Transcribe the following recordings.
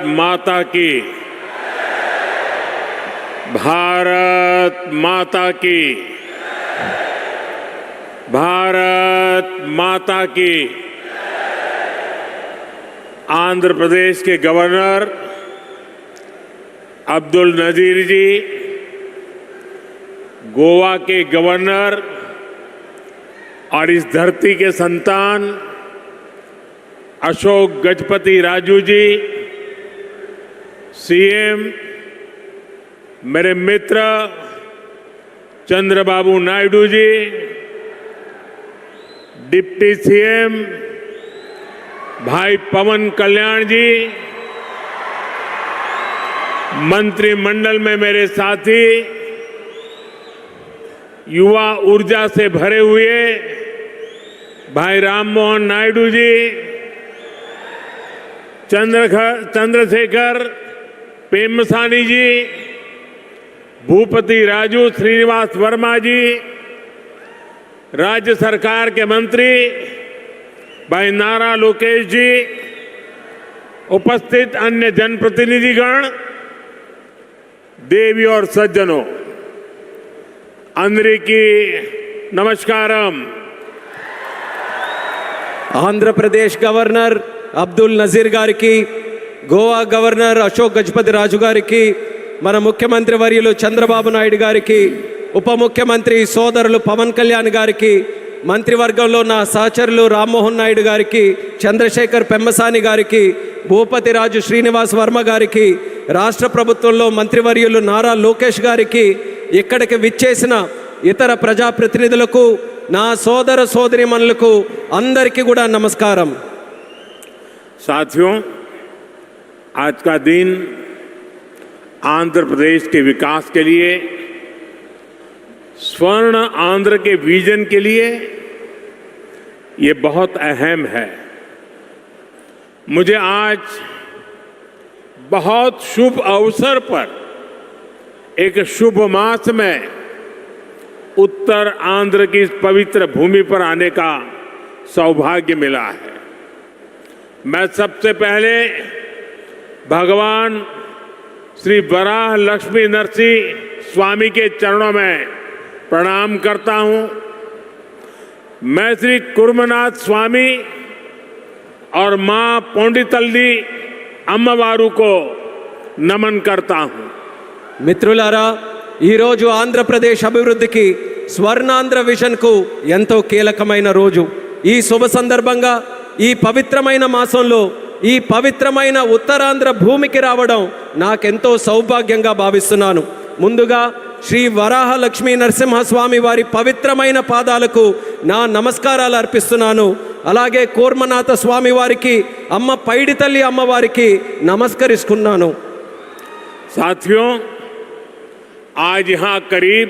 माता की, भारत माता की, भारत माता की। आंध्र प्रदेश के गवर्नर अब्दुल नजीर जी, गोवा के गवर्नर और इस धरती के संतान अशोक गजपति राजू जी, सीएम मेरे मित्र चंद्रबाबू नायडू जी, डिप्टी सीएम भाई पवन कल्याण जी, मंत्रिमंडल में मेरे साथी, युवा ऊर्जा से भरे हुए भाई राममोहन नायडू जी, चंद्रशेखर पेम्मसानी जी, भूपति राजू श्रीनिवास वर्मा जी, राज्य सरकार के मंत्री भाई नारा लोकेश जी, उपस्थित अन्य जनप्रतिनिधिगण, देवी और सज्जनों, अंदरिकी नमस्कारम। आंध्र प्रदेश गवर्नर अब्दुल नजीर गारिकी, गोवा गवर्नर अशोक गजपति राजू गारिकी, మన ముఖ్యమంత్రి వర్యులు చంద్రబాబు నాయుడు గారికి, ఉప ముఖ్యమంత్రి సోదరులు పవన్ కళ్యాణ్ గారికి, మంత్రివర్గంలో నా సహచరులు రామ్మోహన్ నాయుడు గారికి, చంద్రశేఖర్ పెమ్మసాని గారికి, భూపతి రాజు శ్రీనివాస్ వర్మ గారికి, రాష్ట్ర ప్రభుత్వంలో మంత్రివర్యులు నారా లోకేష్ గారికి, ఇక్కడికి విచ్చేసిన ఇతర ప్రజాప్రతినిధులకు, నా సోదర సోదరీమణులకు అందరికీ కూడా నమస్కారం। साथियों, आज का दिन आंध्र प्रदेश के विकास के लिए, स्वर्ण आंध्र के विजन के लिए ये बहुत अहम है। मुझे आज बहुत शुभ अवसर पर एक शुभ मास में उत्तर आंध्र की इस पवित्र भूमि पर आने का सौभाग्य मिला है। मैं सबसे पहले भगवान श्री वराह लक्ष्मी नरसिंह स्वामी के चरणों में प्रणाम करता हूं। मैं श्री कुर्मनाथ स्वामी और मां पोंडितल्ली अम्मवारू को नमन करता हूं। మిత్రులారా, ఈరోజు ఆంధ్రప్రదేశ్ అభివృద్ధికి స్వర్ణాంధ్ర విజన్కు ఎంతో కీలకమైన రోజు। ఈ శుభ సందర్భంగా ఈ పవిత్రమైన మాసంలో ఈ పవిత్రమైన ఉత్తరాంధ్ర భూమికి రావడం నాకెంతో సౌభాగ్యంగా భావిస్తున్నాను। ముందుగా శ్రీ వరాహ లక్ష్మీ నరసింహస్వామి వారి పవిత్రమైన పాదాలకు నా నమస్కారాలు అర్పిస్తున్నాను। అలాగే కూర్మనాథ స్వామి వారికి, అమ్మ పైడితల్లి అమ్మవారికి నమస్కరిస్తున్నాను। साथियों, आज यहां करीब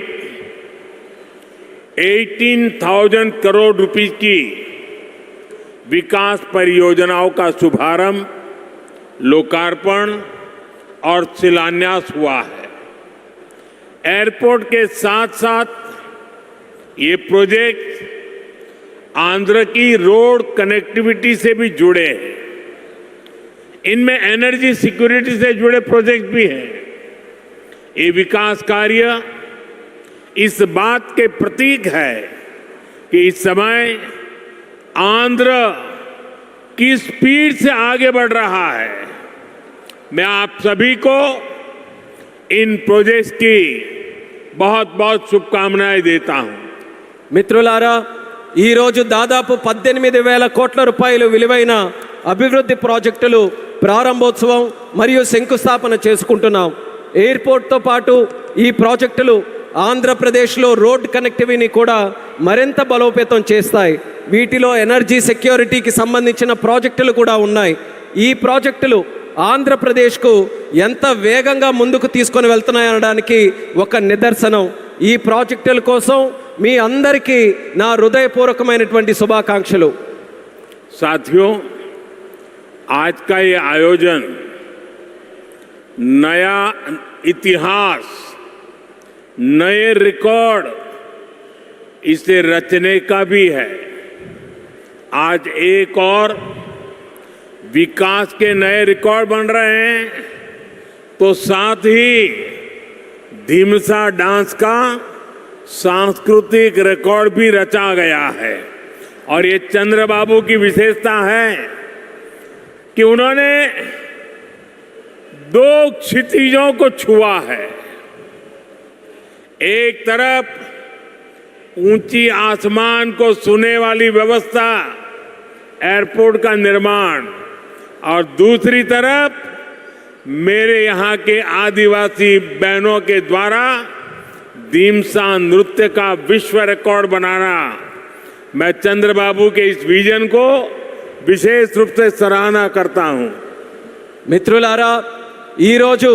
18,000 करोड़ रुपए की विकास परियोजनाओं का शुभारंभ, लोकार्पण और शिलान्यास हुआ है। एयरपोर्ट के साथ साथ ये प्रोजेक्ट आंध्र की रोड कनेक्टिविटी से भी जुड़े हैं। इनमें एनर्जी सिक्योरिटी से जुड़े प्रोजेक्ट भी हैं। ये विकास कार्य इस बात के प्रतीक है कि इस समय आंध्र की स्पीड से आगे बढ़ रहा है। मैं आप सभी को इन प्रोजेक्ट्स की बहुत बहुत शुभकामनाएं देता हूं। మిత్రులారా, ఈరోజు దాదాపు 18,000 కోట్ల రూపాయలు విలువైన అభివృద్ధి ప్రాజెక్టులు ప్రారంభోత్సవం మరియు శంకుస్థాపన చేసుకుంటున్నాం। ఎయిర్పోర్ట్తో పాటు ఈ ప్రాజెక్టులు ఆంధ్రప్రదేశ్లో రోడ్ కనెక్టివిటీని కూడా మరింత బలోపేతం చేస్తాయి। వీటిలో ఎనర్జీ సెక్యూరిటీకి సంబంధించిన ప్రాజెక్టులు కూడా ఉన్నాయి। ఈ ప్రాజెక్టులు ఆంధ్రప్రదేశ్కు ఎంత వేగంగా ముందుకు తీసుకొని వెళ్తున్నాయనడానికి ఒక నిదర్శనం। ఈ ప్రాజెక్టుల కోసం మీ అందరికీ నా హృదయపూర్వకమైనటువంటి శుభాకాంక్షలు। साथियों, आज का ये आयोजन नया इतिहास, नए रिकॉर्ड इसे रचने का भी है। आज एक और विकास के नए रिकॉर्ड बन रहे हैं, तो साथ ही ढीमसा डांस का सांस्कृतिक रिकॉर्ड भी रचा गया है। और ये चंद्रबाबू की विशेषता है कि उन्होंने दो क्षितिजों को छुआ है। एक तरफ ऊंची आसमान को छूने वाली व्यवस्था, एयरपोर्ट का निर्माण, और दूसरी तरफ मेरे यहाँ के आदिवासी बहनों के द्वारा ढीमसा नृत्य का विश्व रिकॉर्ड बनाना। मैं चंद्रबाबू के इस विजन को विशेष रूप से सराहना करता हूं। మిత్రులారా, ఈరోజు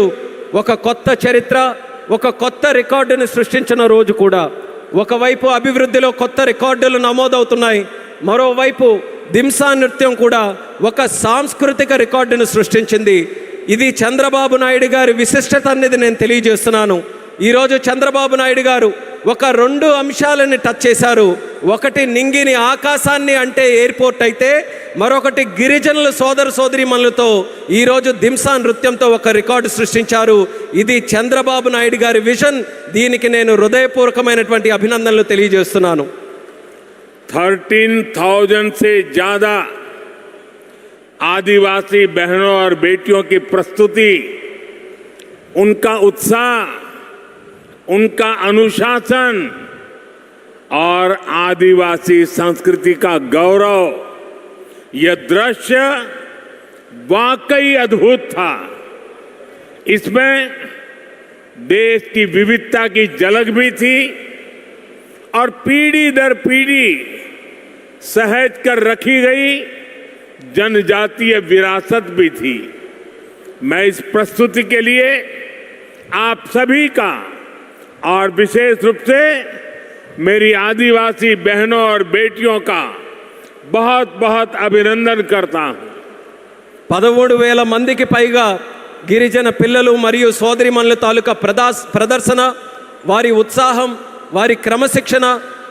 ఒక కొత్త చరిత్ర, ఒక కొత్త రికార్డుని సృష్టించిన రోజు కూడా. ఒకవైపు అభివృద్ధిలో కొత్త రికార్డులు నమోదవుతున్నాయి, మరోవైపు దింసా నృత్యం కూడా ఒక సాంస్కృతిక రికార్డును సృష్టించింది. ఇది చంద్రబాబు నాయుడు గారి విశిష్టత అనేది నేను తెలియజేస్తున్నాను. ఈరోజు చంద్రబాబు నాయుడు గారు ఒక రెండు అంశాలని టచ్ చేశారు. ఒకటి నింగిని ఆకాశాన్ని అంటే ఎయిర్పోర్ట్ అయితే, మరొకటి గిరిజనుల సోదర సోదరీమణులతో ఈరోజు దింసా నృత్యంతో ఒక రికార్డు సృష్టించారు. ఇది చంద్రబాబు నాయుడు గారి విజన్. దీనికి నేను హృదయపూర్వకమైనటువంటి అభినందనలు తెలియజేస్తున్నాను. 13,000 से ज्यादा आदिवासी बहनों और बेटियों की प्रस्तुति, उनका उत्साह, उनका अनुशासन और आदिवासी संस्कृति का गौरव, यह दृश्य वाकई अद्भुत था। इसमें देश की विविधता की झलक भी थी और पीढ़ी दर पीढ़ी सहेज कर रखी गई जनजातीय विरासत भी थी। मैं इस प्रस्तुति के लिए आप सभी का और विशेष रूप से मेरी आदिवासी बहनों और बेटियों का बहुत बहुत अभिनंदन करता हूं। 13,000 మందికి పైగా గిరిజన పిల్లలు మరియు సోదరిమణుల తాలూకా ప్రదర్శన, వారి ఉత్సాహం, వారి క్రమశిక్షణ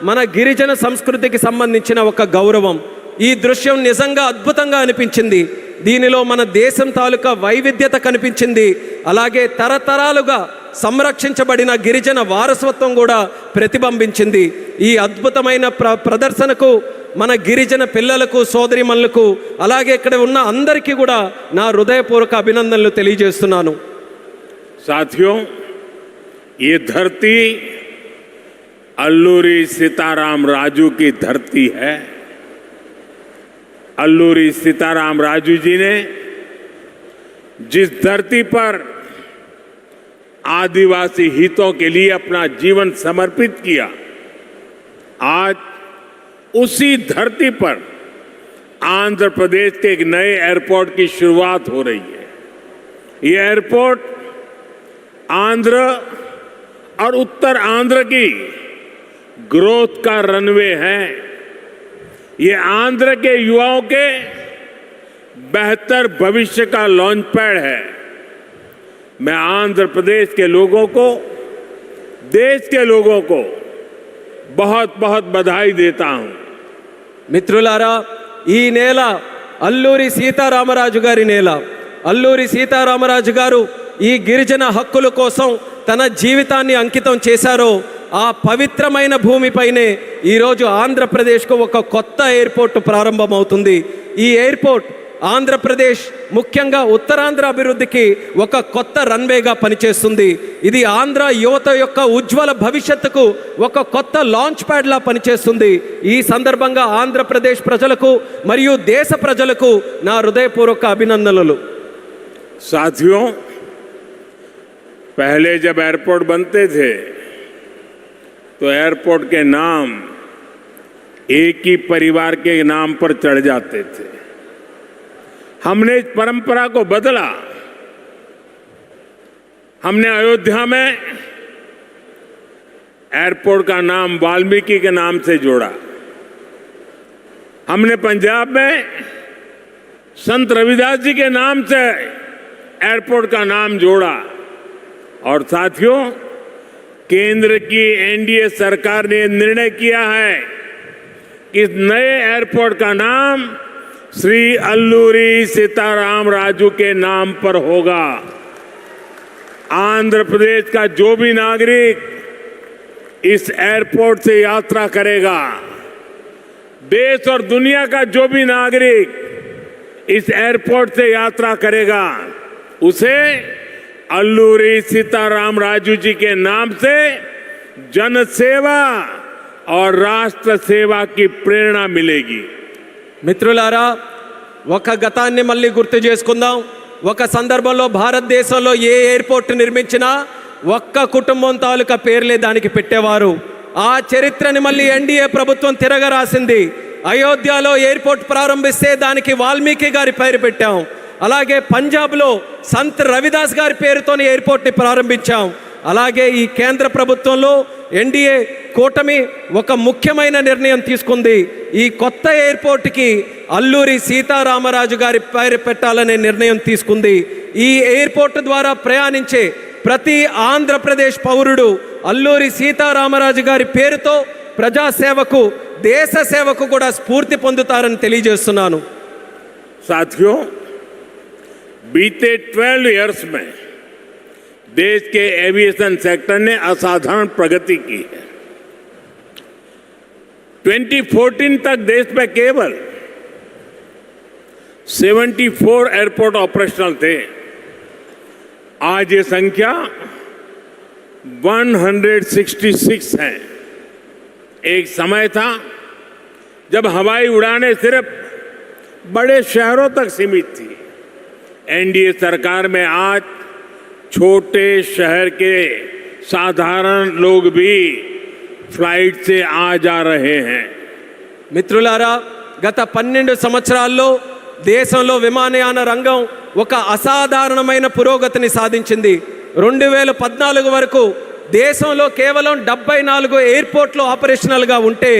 మన గిరిజన సంస్కృతికి సంబంధించిన ఒక గౌరవం. ఈ దృశ్యం నిజంగా అద్భుతంగా అనిపించింది. దీనిలో మన దేశం తాలూకా వైవిధ్యత కనిపించింది. అలాగే తరతరాలుగా సంరక్షించబడిన గిరిజన వారసత్వం కూడా ప్రతిబింబించింది. ఈ అద్భుతమైన ప్రదర్శనకు మన గిరిజన పిల్లలకు, సోదరిమణులకు, అలాగే ఇక్కడ ఉన్న అందరికీ కూడా నా హృదయపూర్వక అభినందనలు తెలియజేస్తున్నాను. साथियों, ये धरती अल्लूरी सीताराम राजू की धरती है। अल्लूरी सीताराम राजू जी ने जिस धरती पर आदिवासी हितों के लिए अपना जीवन समर्पित किया, आज उसी धरती पर आंध्र प्रदेश के एक नए एयरपोर्ट की शुरुआत हो रही है। ये एयरपोर्ट आंध्र और उत्तर आंध्र की ग्रोथ का रनवे है। ये आंध्र के युवाओं के बेहतर भविष्य का लॉन्च पैड है। मैं आंध्र प्रदेश के लोगों को, देश के लोगों को बहुत बहुत बधाई देता हूं। మిత్రులారా, ఈ నేల అల్లూరి సీతారామరాజు గారి నేల. అల్లూరి సీతారామరాజు గారు ఈ గిరిజన హక్కుల కోసం తన జీవితాన్ని అంకితం చేశారో ఆ పవిత్రమైన భూమిపైనే ఈరోజు ఆంధ్రప్రదేశ్కు ఒక కొత్త ఎయిర్పోర్ట్ ప్రారంభమవుతుంది. ఈ ఎయిర్పోర్ట్ ఆంధ్రప్రదేశ్, ముఖ్యంగా ఉత్తరాంధ్ర అభివృద్ధికి ఒక కొత్త రన్వేగా పనిచేస్తుంది. ఇది ఆంధ్ర యువత యొక్క ఉజ్వల భవిష్యత్తుకు ఒక కొత్త లాంచ్ ప్యాడ్లా పనిచేస్తుంది. ఈ సందర్భంగా ఆంధ్రప్రదేశ్ ప్రజలకు మరియు దేశ ప్రజలకు నా హృదయపూర్వక అభినందనలు. साथियों, पहले जब एयरपोर्ट बनते थे तो एयरपोर्ट के नाम एक ही परिवार के नाम पर चढ़ जाते थे। हमने इस परंपरा को बदला। हमने अयोध्या में एयरपोर्ट का नाम वाल्मीकि के नाम से जोड़ा। हमने पंजाब में संत रविदास जी के नाम से एयरपोर्ट का नाम जोड़ा। और साथियों, केंद्र की एनडीए सरकार ने निर्णय किया है कि इस नए एयरपोर्ट का नाम श्री अल्लूरी सीताराम राजू के नाम पर होगा। आंध्र प्रदेश का जो भी नागरिक इस एयरपोर्ट से यात्रा करेगा, देश और दुनिया का जो भी नागरिक इस एयरपोर्ट से यात्रा करेगा, उसे अल्लूरी सीताराम राजू जी के नाम से जन सेवा और राष्ट्र सेवा की प्रेरणा मिलेगी। మిత్రులారా, ఒక గతాన్ని మళ్ళీ గుర్తు చేసుకుందాం. ఒక సందర్భంలో భారతదేశంలో ఏ ఎయిర్పోర్ట్ నిర్మించినా ఒక్క కుటుంబం తాలూకా పేర్లే దానికి పెట్టేవారు. ఆ చరిత్రని మళ్ళీ ఎన్డీఏ ప్రభుత్వం తిరగరాసింది. అయోధ్యలో ఎయిర్పోర్ట్ ప్రారంభిస్తే దానికి వాల్మీకి గారి పేరు పెట్టాం. అలాగే పంజాబ్లో సంత్ రవిదాస్ గారి పేరుతోని ఎయిర్పోర్ట్ని ప్రారంభించాం. అలాగే ఈ కేంద్ర ప్రభుత్వంలో ఎన్డీఏ కూటమి ఒక ముఖ్యమైన నిర్ణయం తీసుకుంది. ఈ కొత్త ఎయిర్పోర్ట్కి అల్లూరి సీతారామరాజు గారి పేరు పెట్టాలనే నిర్ణయం తీసుకుంది. ఈ ఎయిర్పోర్ట్ ద్వారా ప్రయాణించే ప్రతి ఆంధ్రప్రదేశ్ పౌరుడు అల్లూరి సీతారామరాజు గారి పేరుతో ప్రజాసేవకు, దేశ సేవకు కూడా స్ఫూర్తి పొందుతారని తెలియజేస్తున్నాను. साथियों, बीते 12 इयर्स में देश के एविएशन सेक्टर ने असाधारण प्रगति की है। 2014 तक देश में केवल 74 एयरपोर्ट ऑपरेशनल थे। आज ये संख्या 166 है। एक समय था जब हवाई उड़ानें सिर्फ बड़े शहरों तक सीमित थी। एनडीए सरकार में आज छोटे शहर के साधारण लोग भी फ्लाइट से आ जा रहे हैं। మిత్రులారా, గత 12 సంవత్సరాల్లో దేశంలో విమానయాన రంగం ఒక అసాధారణమైన పురోగతిని సాధించింది. 2014 వరకు దేశంలో కేవలం 74 ఎయిర్పోర్ట్లు ఆపరేషనల్గా ఉంటే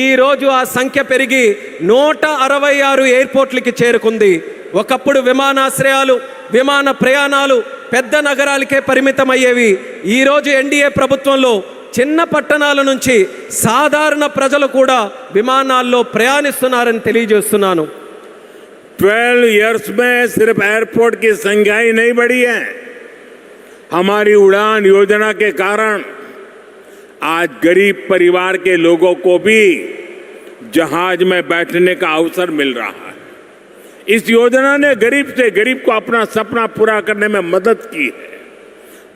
ఈరోజు ఆ సంఖ్య పెరిగి 166 ఎయిర్పోర్ట్లకి చేరుకుంది. ఒకప్పుడు విమానాశ్రయాలు, విమాన ప్రయాణాలు పెద్ద నగరాలకే పరిమితమయ్యేవి. ఈరోజు ఎన్డీఏ ప్రభుత్వంలో చిన్న పట్టణాల నుంచి సాధారణ ప్రజలు కూడా విమానాల్లో ప్రయాణిస్తున్నారని తెలియజేస్తున్నాను. 12 इयर्स में सिर्फ एयरपोर्ट की संख्या ही नहीं बढ़ी है, हमारी उड़ान योजना के कारण आज गरीब परिवार के लोगों को भी जहाज में बैठने का अवसर मिल रहा है। इस योजना ने गरीब से गरीब को अपना सपना पूरा करने में मदद की है।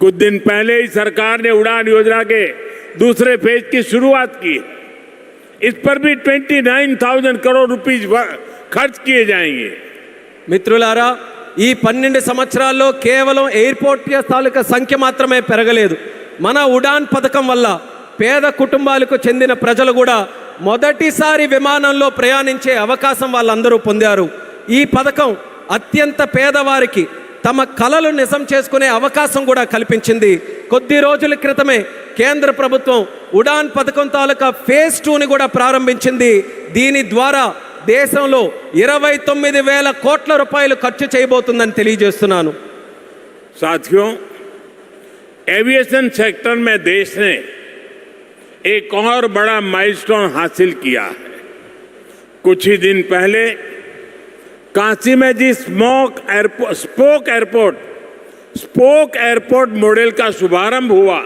कुछ दिन पहले ही सरकार ने उड़ान योजना के दूसरे फेज की शुरुआत की है। इस पर भी 29,000 करोड़ रुपीस खर्च किए जाएंगे। మిత్రులారా, ఈ 12 సంవత్సరాల్లో కేవలం ఎయిర్పోర్ట్ తాలూకా సంఖ్య మాత్రమే పెరగలేదు. మన ఉడాన్ పథకం వల్ల పేద కుటుంబాలకు చెందిన ప్రజలు కూడా మొదటిసారి విమానంలో ప్రయాణించే అవకాశం వాళ్ళందరూ పొందారు. ఈ పథకం అత్యంత పేదవారికి తమ కలలు నిజం చేసుకునే అవకాశం కూడా కల్పించింది. కొద్ది రోజుల క్రితమే కేంద్ర ప్రభుత్వం ఉడాన్ పథకం తాలూకా ఫేజ్ 2ని కూడా ప్రారంభించింది. దీని ద్వారా దేశంలో 29,000 కోట్ల రూపాయలు ఖర్చు చేయబోతుందని తెలియజేస్తున్నాను. साथियों, एविएशन सेक्टर में देश ने एक और बड़ा माइलस्टोन हासिल किया है। कुछ ही दिन पहले काशी में जिस स्पोक एयरपोर्ट मॉडल का शुभारंभ हुआ,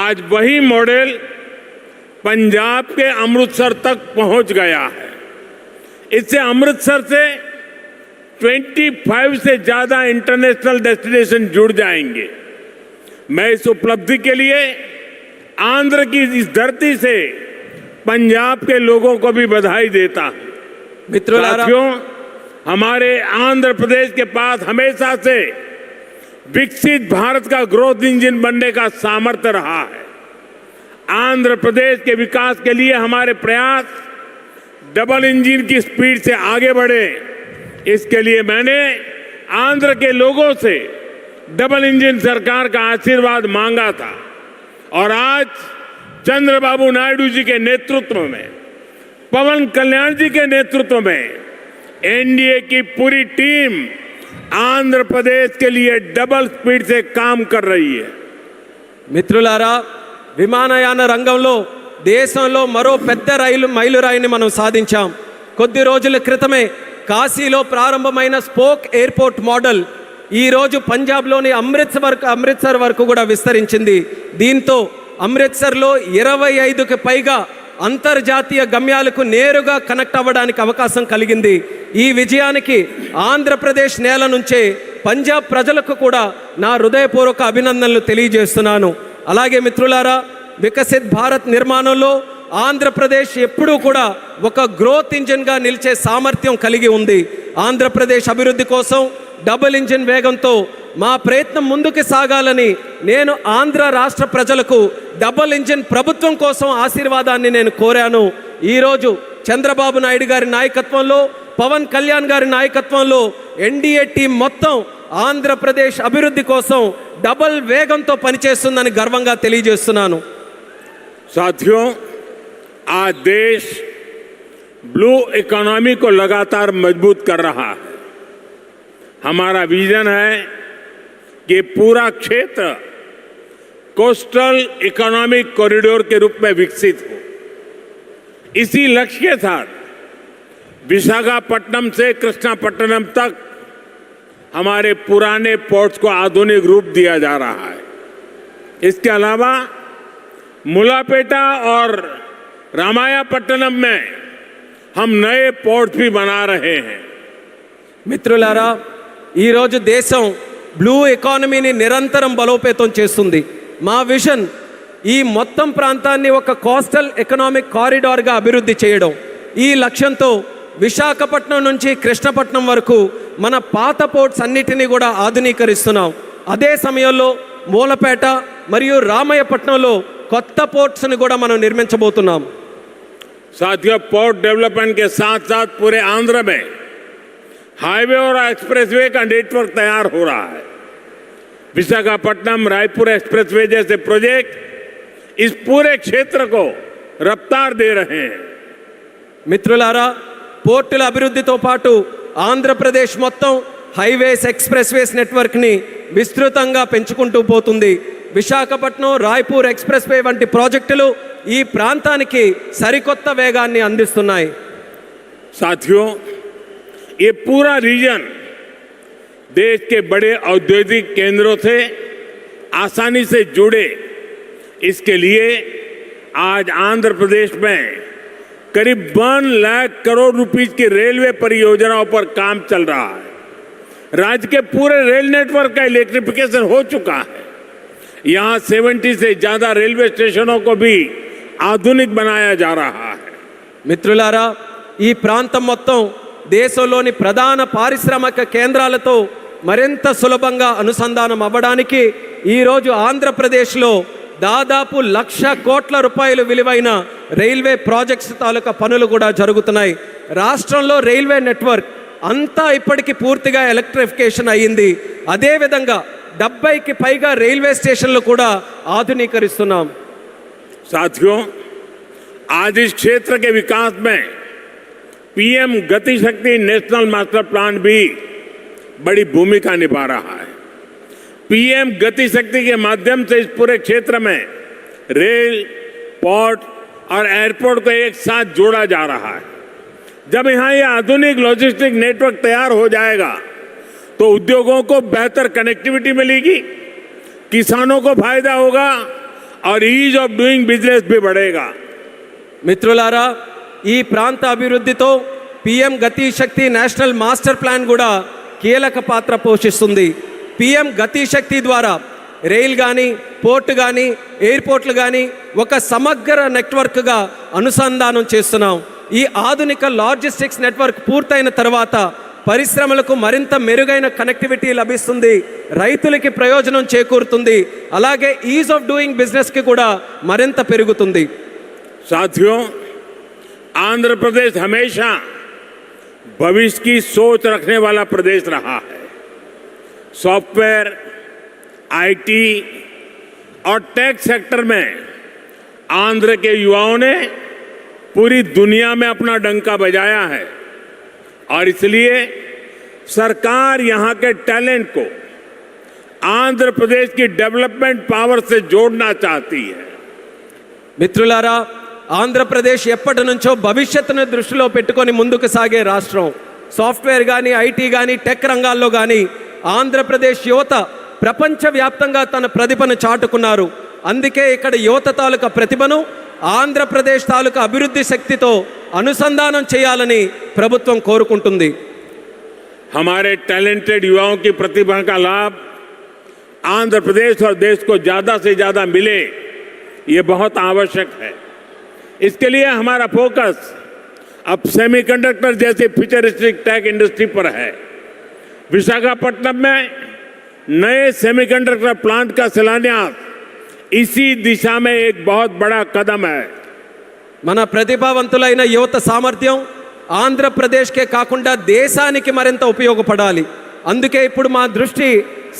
आज वही मॉडल पंजाब के अमृतसर तक पहुंच गया है। इससे अमृतसर से 25 से ज्यादा इंटरनेशनल डेस्टिनेशन जुड़ जाएंगे। मैं इस उपलब्धि के लिए आंध्र की इस धरती से पंजाब के लोगों को भी बधाई देता हूं। साथियों, हमारे आंध्र प्रदेश के पास हमेशा से विकसित भारत का ग्रोथ इंजन बनने का सामर्थ्य रहा है। आंध्र प्रदेश के विकास के लिए हमारे प्रयास डबल इंजन की स्पीड से आगे बढ़े। इसके लिए मैंने आंध्र के लोगों से डबल इंजन सरकार का आशीर्वाद मांगा था और आज चंद्रबाबू नायडू जी के नेतृत्व में, पवन कल्याण जी के नेतृत्व में एनडीए की पूरी टीम आंध्र प्रदेश के लिए डबल स्पीड से काम कर रही है। మిత్రులారా, విమానయాన రంగంలో దేశంలో మరో పెద్ద మైలురాయిని మనం సాధించాం. కొద్ది రోజుల క్రితమే కాశీలో ప్రారంభమైన స్పోక్ ఎయిర్పోర్ట్ మోడల్ ఈరోజు పంజాబ్లోని అమృత్సర్ వరకు కూడా విస్తరించింది. దీంతో అమృత్సర్లో 25కి పైగా అంతర్జాతీయ గమ్యాలకు నేరుగా కనెక్ట్ అవ్వడానికి అవకాశం కలిగింది. ఈ విజయానికి ఆంధ్రప్రదేశ్ నేల నుంచే పంజాబ్ ప్రజలకు కూడా నా హృదయపూర్వక అభినందనలు తెలియజేస్తున్నాను. అలాగే మిత్రులారా, వికసిత్ భారత్ నిర్మాణంలో ఆంధ్రప్రదేశ్ ఎప్పుడూ కూడా ఒక గ్రోత్ ఇంజిన్గా నిలిచే సామర్థ్యం కలిగి ఉంది. ఆంధ్రప్రదేశ్ అభివృద్ధి కోసం డబుల్ ఇంజిన్ వేగంతో మా ప్రయత్నం ముందుకు సాగాలని నేను ఆంధ్ర రాష్ట్ర ప్రజలకు డబుల్ ఇంజిన్ ప్రభుత్వం కోసం ఆశీర్వాదాన్ని నేను కోరాను. ఈరోజు చంద్రబాబు నాయుడు గారి నాయకత్వంలో, పవన్ కళ్యాణ్ గారి నాయకత్వంలో ఎన్డీఏ టీం మొత్తం ఆంధ్రప్రదేశ్ అభివృద్ధి కోసం డబుల్ వేగంతో పనిచేస్తుందని గర్వంగా తెలియజేస్తున్నాను. साथियों, आज देश ब्लू इकोनॉमी को लगातार मजबूत कर रहा है. हमारा विजन है कि पूरा क्षेत्र कोस्टल इकोनॉमिक कॉरिडोर के रूप में विकसित हो. इसी लक्ष्य के साथ विशाखापट्टनम से कृष्णापट्टनम तक हमारे पुराने पोर्ट्स को आधुनिक रूप दिया जा रहा है. इसके अलावा मुलापेटा और रामायापट्टनम में हम नए पोर्ट भी बना रहे हैं. మిత్రులారా, ఈరోజు దేశం బ్లూ ఎకానమీని నిరంతరం బలోపేతం చేస్తుంది. మా విజన్ ఈ మొత్తం ప్రాంతాన్ని ఒక కోస్టల్ ఎకనామిక్ కారిడార్గా అభివృద్ధి చేయడం. ఈ లక్ష్యంతో విశాఖపట్నం నుంచి కృష్ణపట్నం వరకు మన పాత పోర్ట్స్ అన్నిటినీ కూడా ఆధునీకరిస్తున్నాం. అదే సమయంలో మూలపేట మరియు రామయ్యపట్నంలో కొత్త పోర్ట్స్ని కూడా మనం నిర్మించబోతున్నాం. साथियों, पोर्ट डेवलपमेंट के साथ साथ पूरे आंध्र में हाईवे और एक्सप्रेसवे का नेटवर्क तैयार हो रहा है. विशाखापट्टनम रायपुर एक्सप्रेसवे जैसे प्रोजेक्ट इस पूरे क्षेत्र को रफ्तार दे रहे हैं. మిత్రులారా, పోర్టుల అభివృద్ధితో పాటు ఆంధ్రప్రదేశ్ మొత్తం హైవేస్, ఎక్స్ప్రెస్వేస్ నెట్వర్క్ని విస్తృతంగా పెంచుకుంటూ పోతుంది. విశాఖపట్నం రాయ్పూర్ ఎక్స్ప్రెస్వే వంటి ప్రాజెక్టులు ఈ ప్రాంతానికి సరికొత్త వేగాన్ని అందిస్తున్నాయి. साथियों, ये पूरा रीजन देश के बड़े औद्योगिक केंद्रों से आसानी से जुड़े. इसके लिए आज आंध्र प्रदेश में करीब 1 लाख करोड़ रुपीस की रेलवे परियोजनाओं पर काम चल रहा है. राज्य के पूरे रेल नेटवर्क का इलेक्ट्रिफिकेशन हो चुका है. यहाँ 70 से ज्यादा रेलवे स्टेशनों को भी आधुनिक बनाया जा रहा है. మిత్రులారా, ఈ ప్రాంతం మొత్తం దేశంలోని ప్రధాన పారిశ్రామిక కేంద్రాలతో మరింత సులభంగా అనుసంధానం అవ్వడానికి ఈరోజు ఆంధ్రప్రదేశ్లో దాదాపు 1,00,000 కోట్ల రూపాయలు విలువైన రైల్వే ప్రాజెక్ట్స్ తాలూకా పనులు కూడా జరుగుతున్నాయి. రాష్ట్రంలో రైల్వే నెట్వర్క్ అంతా ఇప్పటికీ పూర్తిగా ఎలక్ట్రిఫికేషన్ అయ్యింది. అదేవిధంగా 70కి పైగా రైల్వే స్టేషన్లు కూడా ఆధునీకరిస్తున్నాం. साथियों, आज इस क्षेत्र के विकास में पीएम गति शक्ति नेशनल मास्टर प्लान भी बड़ी भूमिका निभा रहा है. पीएम गति शक्ति के माध्यम से इस पूरे क्षेत्र में रेल, पोर्ट और एयरपोर्ट को एक साथ जोड़ा जा रहा है. जब यहाँ ये आधुनिक लॉजिस्टिक नेटवर्क तैयार हो जाएगा तो उद्योगों को बेहतर कनेक्टिविटी मिलेगी, किसानों को फायदा होगा और ईज ऑफ डूइंग बिजनेस भी बढ़ेगा. మిత్రులారా, ఈ ప్రాంత అభివృద్ధితో పిఎం గతి శక్తి నేషనల్ మాస్టర్ ప్లాన్ కూడా కీలక పాత్ర పోషిస్తుంది. పిఎం గతి శక్తి ద్వారా రైల్ కానీ, పోర్టు కానీ, ఎయిర్పోర్ట్లు కానీ ఒక సమగ్ర నెట్వర్క్గా అనుసంధానం చేస్తున్నాం. ఈ ఆధునిక లాజిస్టిక్స్ నెట్వర్క్ పూర్తయిన తర్వాత పరిశ్రమలకు మరింత మెరుగైన కనెక్టివిటీ లభిస్తుంది, రైతులకి ప్రయోజనం చేకూరుతుంది, అలాగే ఈజ్ ఆఫ్ డూయింగ్ బిజినెస్కి కూడా మరింత పెరుగుతుంది. साथियों, आंध्र प्रदेश हमेशा भविष्य की सोच रखने वाला प्रदेश रहा है. सॉफ्टवेयर, आईटी और टेक सेक्टर में आंध्र के युवाओं ने पूरी दुनिया में अपना डंका बजाया है और इसलिए सरकार यहां के टैलेंट को आंध्र प्रदेश की डेवलपमेंट पावर से जोड़ना चाहती है. మిత్రులారా, ఆంధ్రప్రదేశ్ ఎప్పటి నుంచో భవిష్యత్తును దృష్టిలో పెట్టుకొని ముందుకు సాగే రాష్ట్రం. సాఫ్ట్వేర్ కానీ, ఐటీ కానీ, టెక్ రంగాల్లో కానీ ఆంధ్రప్రదేశ్ యువత ప్రపంచవ్యాప్తంగా తన ప్రతిభను చాటుకున్నారు. అందుకే ఇక్కడ యువత తాలూకా ప్రతిభను ఆంధ్రప్రదేశ్ తాలూకా అభివృద్ధి శక్తితో అనుసంధానం చేయాలని ప్రభుత్వం కోరుకుంటుంది. हमारे टैलेंटेड युवाओं की प्रतिभा का लाभ आंध्र प्रदेश और देश को ज्यादा से ज्यादा मिले, ये बहुत आवश्यक है. इसके लिए हमारा फोकस अब सेमीकंडक्टर जैसे फ्यूचरिस्टिक टेक इंडस्ट्री पर है. विशाखापट्टनम में नए सेमीकंडक्टर प्लांट का शिलान्यास इसी दिशा में एक बहुत बड़ा कदम है. మన ప్రతిభావంతులైన యువత సామర్థ్యం ఆంధ్రప్రదేశ్కే కాకుండా దేశానికి మరింత ఉపయోగపడాలి. అందుకే ఇప్పుడు మా దృష్టి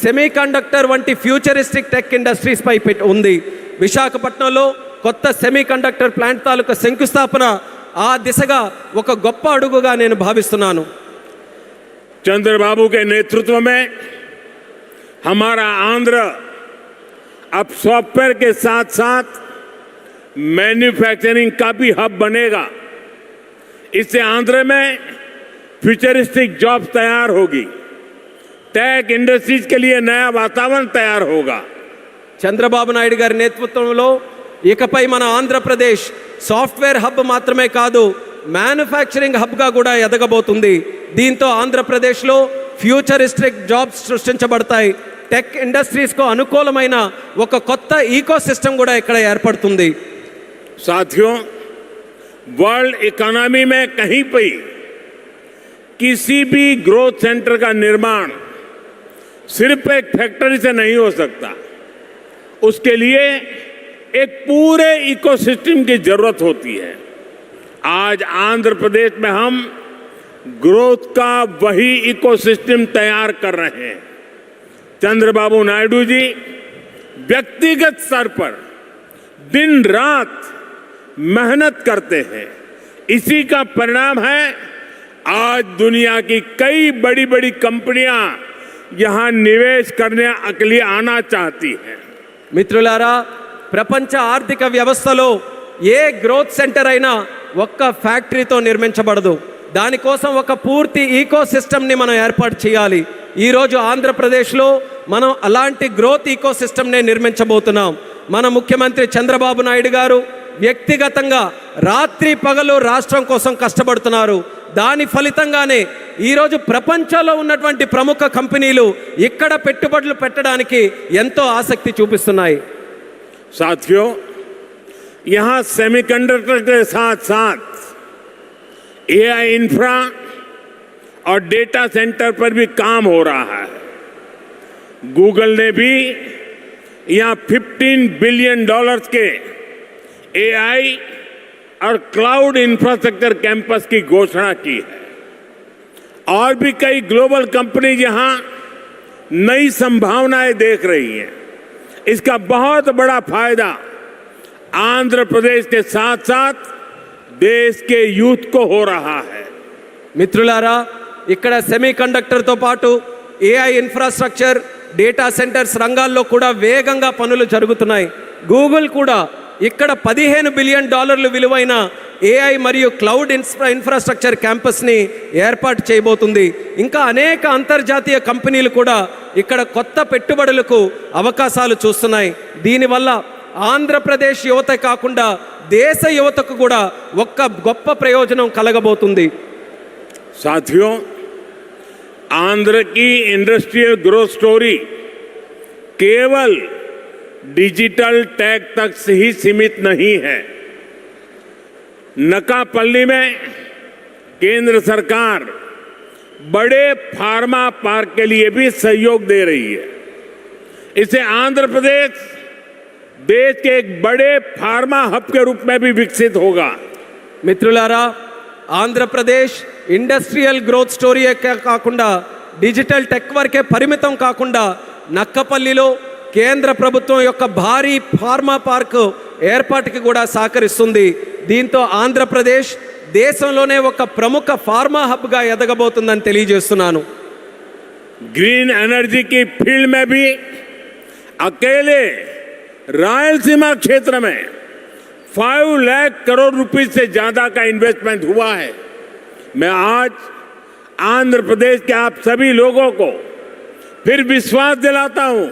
సెమీకండక్టర్ వంటి ఫ్యూచరిస్టిక్ టెక్ ఇండస్ట్రీస్ పై ఉంది. విశాఖపట్నంలో కొత్త సెమీకండక్టర్ ప్లాంట్ తాలూకా శంకుస్థాపన ఆ దిశగా ఒక గొప్ప అడుగుగా నేను భావిస్తున్నాను. चंद्रबाबू के नेतृत्व में हमारा आंध्र अब सॉफ्टवेयर के साथ साथ मैन्युफैक्चरिंग का भी हब बनेगा. इससे आंध्र में फ्यूचरिस्टिक जॉब्स तैयार होगी, टेक इंडस्ट्रीज के लिए नया वातावरण तैयार होगा. చంద్రబాబు నాయుడు గారి నేతృత్వంలో ఇకపై మన ఆంధ్రప్రదేశ్ సాఫ్ట్వేర్ హబ్ మాత్రమే కాదు, మ్యానుఫ్యాక్చరింగ్ హబ్గా కూడా ఎదగబోతుంది. దీంతో ఆంధ్రప్రదేశ్లో ఫ్యూచరిస్టిక్ జాబ్స్ సృష్టించబడతాయి. టెక్ ఇండస్ట్రీస్కు అనుకూలమైన ఒక కొత్త ఈకో సిస్టమ్ కూడా ఇక్కడ ఏర్పడుతుంది. साथियों, वर्ल्ड इकोनॉमी में कहीं भी किसी भी ग्रोथ सेंटर का निर्माण सिर्फ एक फैक्ट्री से नहीं हो सकता. उसके लिए एक पूरे इकोसिस्टम की जरूरत होती है. आज आंध्र प्रदेश में हम ग्रोथ का वही इकोसिस्टम तैयार कर रहे हैं. चंद्रबाबू नायडू जी व्यक्तिगत स्तर पर दिन रात मेहनत करते हैं. इसी का परिणाम है आज दुनिया की कई बड़ी बड़ी कंपनियां यहां निवेश करने के लिए आना चाहती हैं. మిత్రులారా, ప్రపంచ ఆర్థిక వ్యవస్థలో ఏ గ్రోత్ సెంటర్ అయినా ఒక్క ఫ్యాక్టరీతో నిర్మించబడదు. దానికోసం ఒక పూర్తి ఈకో సిస్టమ్ని మనం ఏర్పాటు చేయాలి. ఈరోజు ఆంధ్రప్రదేశ్లో మనం అలాంటి గ్రోత్ ఈకో సిస్టమ్నే నిర్మించబోతున్నాం. మన ముఖ్యమంత్రి చంద్రబాబు నాయుడు గారు వ్యక్తిగతంగా రాత్రి పగలు రాష్ట్రం కోసం కష్టపడుతున్నారు. దాని ఫలితంగానే ఈరోజు ప్రపంచంలో ఉన్నటువంటి ప్రముఖ కంపెనీలు ఇక్కడ పెట్టుబడులు పెట్టడానికి ఎంతో ఆసక్తి చూపిస్తున్నాయి. साथियों, यहां सेमीकंडक्टर के साथ साथ एआई इंफ्रा और डेटा सेंटर पर भी काम हो रहा है. गूगल ने भी यहां $15 बिलियन के एआई और क्लाउड इंफ्रास्ट्रक्चर कैंपस की घोषणा की है. और भी कई ग्लोबल कंपनी यहां नई संभावनाएं देख रही हैं. इसका बहुत बड़ा फायदा आंध्र प्रदेश के साथ साथ देश के यूथ को हो रहा है. మిత్రులారా, ఇక్కడ సెమీకండక్టర్తో పాటు ఏఐ ఇన్ఫ్రాస్ట్రక్చర్, డేటా సెంటర్స్ రంగాల్లో కూడా వేగంగా పనులు జరుగుతున్నాయి. గూగుల్ కూడా ఇక్కడ $15 బిలియన్ విలువైన ఏఐ మరియు క్లౌడ్ ఇన్ఫ్రాస్ట్రక్చర్ క్యాంపస్ని ఏర్పాటు చేయబోతుంది. ఇంకా అనేక అంతర్జాతీయ కంపెనీలు కూడా ఇక్కడ కొత్త పెట్టుబడులకు అవకాశాలు చూస్తున్నాయి. దీనివల్ల ఆంధ్రప్రదేశ్ యువత కాకుండా దేశ యువతకు కూడా ఒక్క గొప్ప ప్రయోజనం కలగబోతుంది. साथियों, आंध्र की इंडस्ट्रियल ग्रोथ स्टोरी केवल डिजिटल टेक तक से ही सीमित नहीं है. नकापल्ली में केंद्र सरकार बड़े फार्मा पार्क के लिए भी सहयोग दे रही है. इससे आंध्र प्रदेश देश के एक बड़े फार्मा हब के रूप में भी विकसित होगा. మిత్రులారా, ఆంధ్రప్రదేశ్ ఇండస్ట్రియల్ గ్రోత్ స్టోరీయే కాకుండా డిజిటల్ టెక్ వరకే పరిమితం కాకుండా నక్కపల్లిలో కేంద్ర ప్రభుత్వం యొక్క భారీ ఫార్మా పార్క్ ఏర్పాటుకి కూడా సహకరిస్తుంది. దీంతో ఆంధ్రప్రదేశ్ దేశంలోనే ఒక ప్రముఖ ఫార్మా హబ్గా ఎదగబోతుందని తెలియజేస్తున్నాను. ग्रीन एनर्जी की फील्ड में भी अकेले रायलसीमा क्षेत्र में 5 लाख करोड़ रुपए से ज्यादा का इन्वेस्टमेंट हुआ है। मैं आज आंध्र प्रदेश के आप सभी लोगों को फिर विश्वास दिलाता हूं,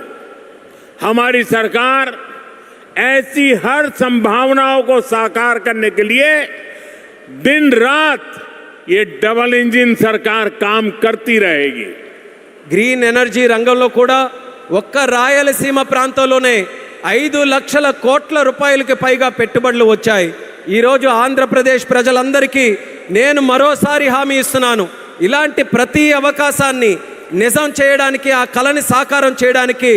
हमारी सरकार ऐसी हर संभावनाओं को साकार करने के लिए दिन रात ये डबल इंजन सरकार काम करती रहेगी। గ్రీన్ ఎనర్జీ రంగంలో కూడా ఒక్క రాయలసీమ ప్రాంతంలోనే 5 లక్షల కోట్ల రూపాయలకి పైగా పెట్టుబడులు వచ్చాయి. ఈరోజు ఆంధ్రప్రదేశ్ ప్రజలందరికీ నేను మరోసారి హామీ ఇస్తున్నాను, ఇలాంటి ప్రతి అవకాశాన్ని నిజం చేయడానికి, ఆ కళని సాకారం చేయడానికి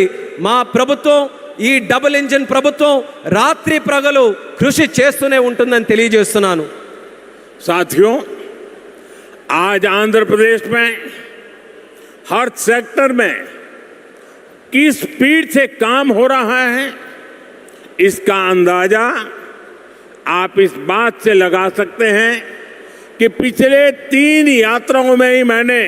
మా ప్రభుత్వం, ఈ డబుల్ ఇంజిన్ ప్రభుత్వం రాత్రి ప్రగలు కృషి చేస్తూనే ఉంటుందని తెలియజేస్తున్నాను. साथियों, आज आंध्र प्रदेश में हर सेक्टर में किस स्पीड से काम हो रहा है, इसका अंदाजा आप इस बात से लगा सकते हैं कि पिछले 3 यात्राओं में ही मैंने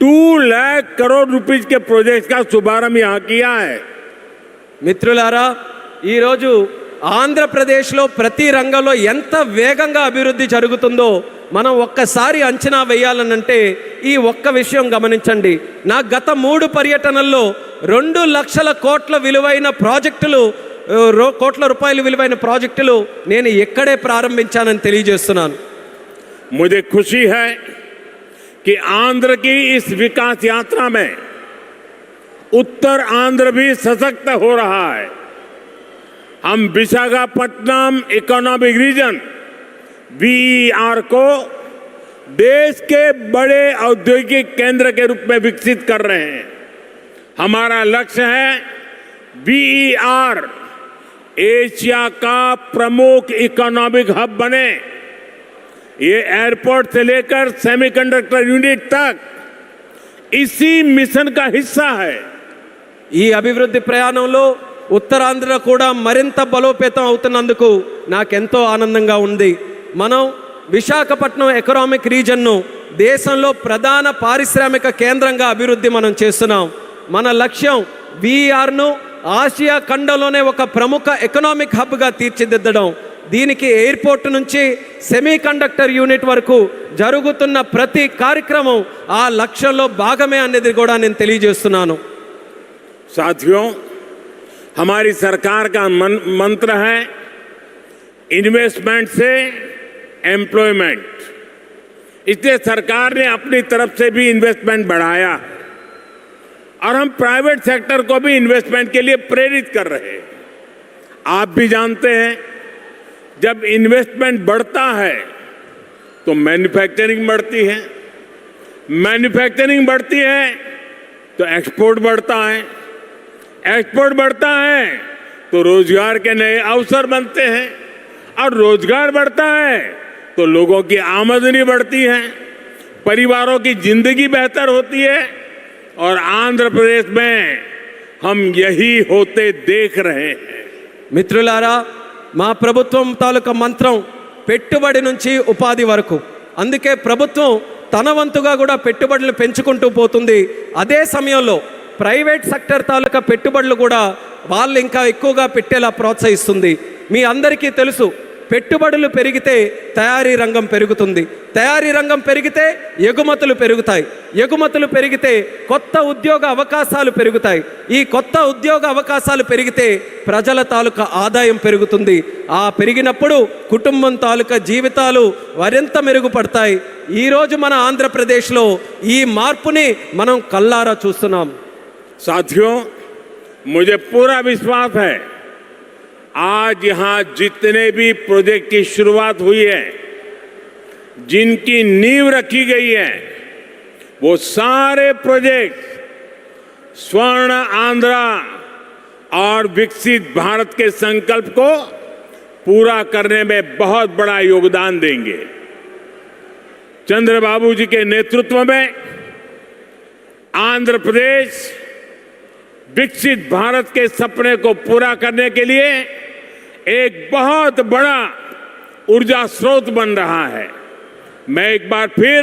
2 लाख करोड़ रुपए के प्रोजेक्ट का शुभारंभ यहां किया है। మిత్రులారా, ఈరోజు ఆంధ్రప్రదేశ్లో ప్రతి రంగంలో ఎంత వేగంగా అభివృద్ధి జరుగుతుందో మనం ఒక్కసారి అంచనా వేయాలనంటే ఈ ఒక్క విషయం గమనించండి. నా గత 3 పర్యటనల్లో 2 లక్షల కోట్ల విలువైన ప్రాజెక్టులు, కోట్ల రూపాయల విలువైన ప్రాజెక్టులు నేను ఇక్కడే ప్రారంభించానని తెలియజేస్తున్నాను. मुझे खुशी है कि आंध्र की इस विकास यात्रा में उत्तर आंध्र भी सशक्त हो रहा है। हम विशाखापट्टनम इकोनॉमिक रीजन VER को देश के बड़े औद्योगिक केंद्र के रूप में विकसित कर रहे हैं। हमारा लक्ष्य है VER एशिया का प्रमुख इकोनॉमिक हब बने। ये एयरपोर्ट से लेकर सेमीकंडक्टर यूनिट तक इसी मिशन का हिस्सा है। ఈ అభివృద్ధి ప్రయాణంలో ఉత్తరాంధ్ర కూడా మరింత బలోపేతం అవుతున్నందుకు నాకెంతో ఆనందంగా ఉంది. మనం విశాఖపట్నం ఎకనామిక్ రీజన్ను దేశంలో ప్రధాన పారిశ్రామిక కేంద్రంగా అభివృద్ధి మనం చేస్తున్నాం. మన లక్ష్యం VERను ఆసియా ఖండంలోనే ఒక ప్రముఖ ఎకనామిక్ హబ్గా తీర్చిదిద్దడం. దీనికి ఎయిర్పోర్ట్ నుంచి సెమీ కండక్టర్ యూనిట్ వరకు జరుగుతున్న ప్రతి కార్యక్రమం ఆ లక్ష్యంలో భాగమే అనేది కూడా నేను తెలియజేస్తున్నాను. साथियों, हमारी सरकार का मंत्र है इन्वेस्टमेंट से एम्प्लॉयमेंट। इसलिए सरकार ने अपनी तरफ से भी इन्वेस्टमेंट बढ़ाया और हम प्राइवेट सेक्टर को भी इन्वेस्टमेंट के लिए प्रेरित कर रहे हैं। आप भी जानते हैं, जब इन्वेस्टमेंट बढ़ता है तो मैन्युफैक्चरिंग बढ़ती है, मैन्युफैक्चरिंग बढ़ती है तो एक्सपोर्ट बढ़ता है, एक्सपोर्ट बढ़ता है तो रोजगार के नए अवसर बनते हैं, और रोजगार बढ़ता है तो लोगों की आमदनी बढ़ती है, परिवारों की जिंदगी बेहतर होती है। और आंध्र प्रदेश में हम यही होते देख रहे हैं। మిత్రులారా, మా ప్రభుత్వం తాలూకా మంత్రం పెట్టుబడి నుంచి ఉపాధి వరకు. అందుకే ప్రభుత్వం తన వంతుగా కూడా పెట్టుబడులు పెంచుకుంటూ పోతుంది. అదే సమయంలో ప్రైవేట్ సెక్టర్ తాలూకా పెట్టుబడులు కూడా వాళ్ళు ఇంకా ఎక్కువగా పెట్టేలా ప్రోత్సహిస్తుంది. మీ అందరికీ తెలుసు, పెట్టుబడులు పెరిగితే తయారీ రంగం పెరుగుతుంది, తయారీ రంగం పెరిగితే ఎగుమతులు పెరుగుతాయి, ఎగుమతులు పెరిగితే కొత్త ఉద్యోగ అవకాశాలు పెరుగుతాయి, ఈ కొత్త ఉద్యోగ అవకాశాలు పెరిగితే ప్రజల తాలూకా ఆదాయం పెరుగుతుంది. ఆ పెరిగినప్పుడు కుటుంబం తాలూకా జీవితాలు మరింత మెరుగుపడతాయి. ఈరోజు మన ఆంధ్రప్రదేశ్లో ఈ మార్పుని మనం కళ్ళారా చూస్తున్నాం. साथियों, मुझे पूरा विश्वास है आज यहां जितने भी प्रोजेक्ट की शुरुआत हुई है, जिनकी नींव रखी गई है, वो सारे प्रोजेक्ट स्वर्ण आंध्रा और विकसित भारत के संकल्प को पूरा करने में बहुत बड़ा योगदान देंगे। चंद्रबाबू जी के नेतृत्व में आंध्र प्रदेश विकसित भारत के सपने को पूरा करने के लिए एक बहुत बड़ा ऊर्जा स्रोत बन रहा है। मैं एक बार फिर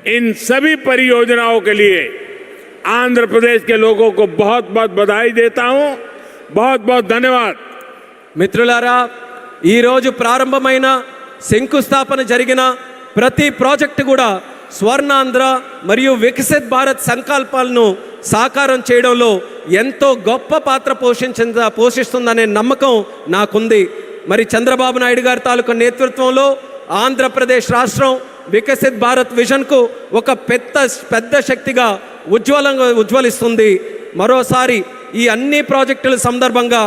इन सभी परियोजनाओं के लिए आंध्र प्रदेश के लोगों को बहुत बहुत बधाई देता हूं। बहुत बहुत धन्यवाद। మిత్రులారా, ఈరోజు ప్రారంభమైన శంకుస్థాపన జరిగిన ప్రతి ప్రాజెక్టు కూడా స్వర్ణాంధ్ర మరియు వికసిత్ భారత్ సంకల్పాలను సాకారం చేయడంలో ఎంతో గొప్ప పాత్ర పోషిస్తుందనే నమ్మకం నాకుంది. మరి చంద్రబాబు నాయుడు గారి తాలూకు నేతృత్వంలో ఆంధ్రప్రదేశ్ రాష్ట్రం వికసిత్ భారత్ విజన్కు ఒక పెద్ద శక్తిగా ఉజ్వలిస్తుంది. మరోసారి ఈ అన్ని ప్రాజెక్టుల సందర్భంగా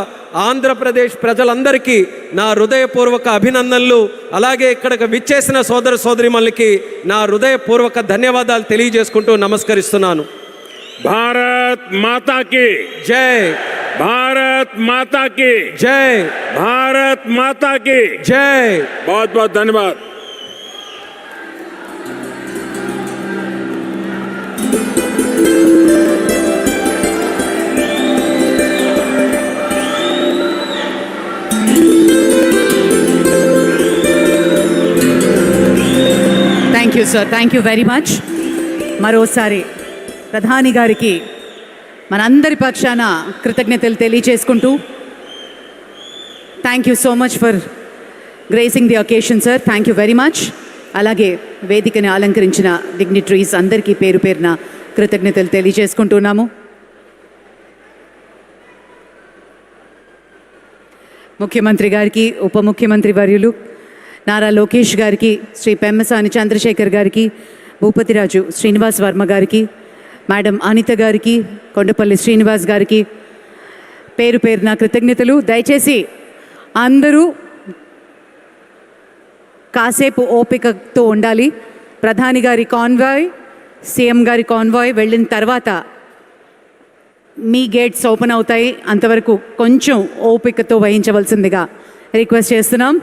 ఆంధ్రప్రదేశ్ ప్రజలందరికీ నా హృదయపూర్వక అభినందనలు, అలాగే ఇక్కడికి విచ్చేసిన సోదర సోదరిమణులకి నా హృదయపూర్వక ధన్యవాదాలు తెలియజేసుకుంటూ నమస్కరిస్తున్నాను. भारत माता की జై, भारत माता की జై, भारत माता की జై. बहुत बहुत धन्यवाद. Thank you sir, thank you very much. మరోసారి ప్రధాని గారికి మనందరి పక్షాన కృతజ్ఞతలు తెలియజేసుకుంటూ thank you so much for gracing the occasion sir. Thank you very much. అలాగే వేదికని అలంకరించిన డిగ్నిటరీస్ అందరికీ పేరు పేరున కృతజ్ఞతలు తెలియజేసుకుంటున్నాము. ముఖ్యమంత్రి గారికి, ఉప ముఖ్యమంత్రి వర్యులు నారా లోకేష్ గారికి, శ్రీ పెమ్మసాని చంద్రశేఖర్ గారికి, భూపతిరాజు శ్రీనివాస్ వర్మ గారికి, మేడం అనిత గారికి, కొండపల్లి శ్రీనివాస్ గారికి పేరు పేరున కృతజ్ఞతలు. దయచేసి అందరూ కాసేపు ఓపికతో ఉండాలి. ప్రధాని గారి కాన్వాయ్, సీఎం గారి కాన్వాయ్ వెళ్ళిన తర్వాత మీ గేట్స్ ఓపెన్ అవుతాయి. అంతవరకు కొంచెం ఓపికతో వహించవలసిందిగా రిక్వెస్ట్ చేస్తున్నాం.